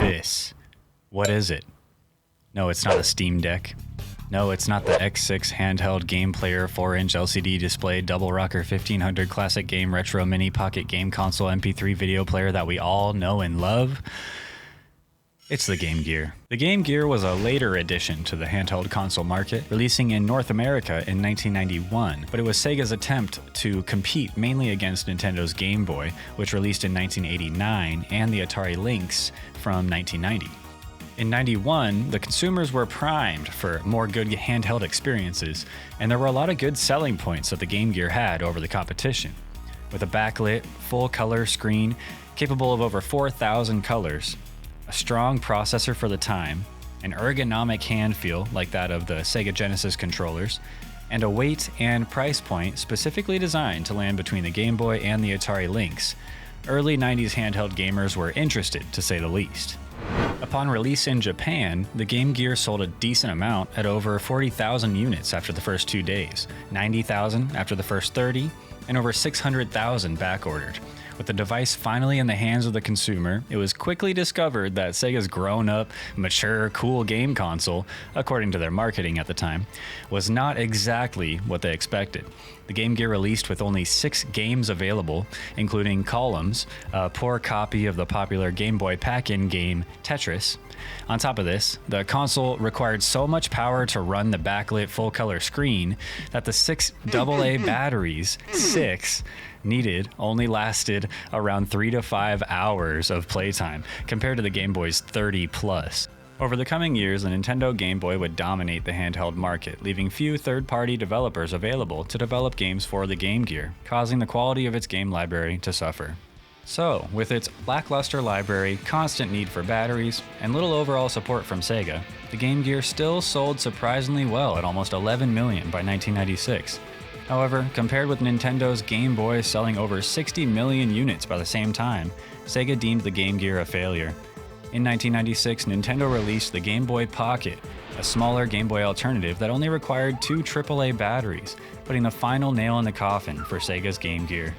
this. What is it? No, it's not a Steam Deck. No, it's not the X6 handheld game player 4-inch LCD display double rocker 1500 classic game retro mini pocket game console MP3 video player that we all know and love. It's the Game Gear. The Game Gear was a later addition to the handheld console market, releasing in North America in 1991, but it was Sega's attempt to compete mainly against Nintendo's Game Boy, which released in 1989, and the Atari Lynx from 1990. In 91, the consumers were primed for more good handheld experiences, and there were a lot of good selling points that the Game Gear had over the competition. With a backlit, full-color screen capable of over 4,000 colors, a strong processor for the time, an ergonomic hand feel like that of the Sega Genesis controllers, and a weight and price point specifically designed to land between the Game Boy and the Atari Lynx, early 90s handheld gamers were interested, to say the least. Upon release in Japan, the Game Gear sold a decent amount at over 40,000 units after the first 2 days, 90,000 after the first 30, and over 600,000 backordered. With the device finally in the hands of the consumer, it was quickly discovered that Sega's grown-up, mature, cool game console, according to their marketing at the time, was not exactly what they expected. The Game Gear released with only 6 games available, including Columns, a poor copy of the popular Game Boy pack-in game Tetris. On top of this, the console required so much power to run the backlit full-color screen that the 6 AA batteries, needed only lasted around 3 to 5 hours of playtime, compared to the Game Boy's 30 plus. Over the coming years, the Nintendo Game Boy would dominate the handheld market, leaving few third-party developers available to develop games for the Game Gear, causing the quality of its game library to suffer. So, with its lackluster library, constant need for batteries, and little overall support from Sega, the Game Gear still sold surprisingly well at almost 11 million by 1996. However, compared with Nintendo's Game Boy selling over 60 million units by the same time, Sega deemed the Game Gear a failure. In 1996, Nintendo released the Game Boy Pocket, a smaller Game Boy alternative that only required 2 AAA batteries, putting the final nail in the coffin for Sega's Game Gear.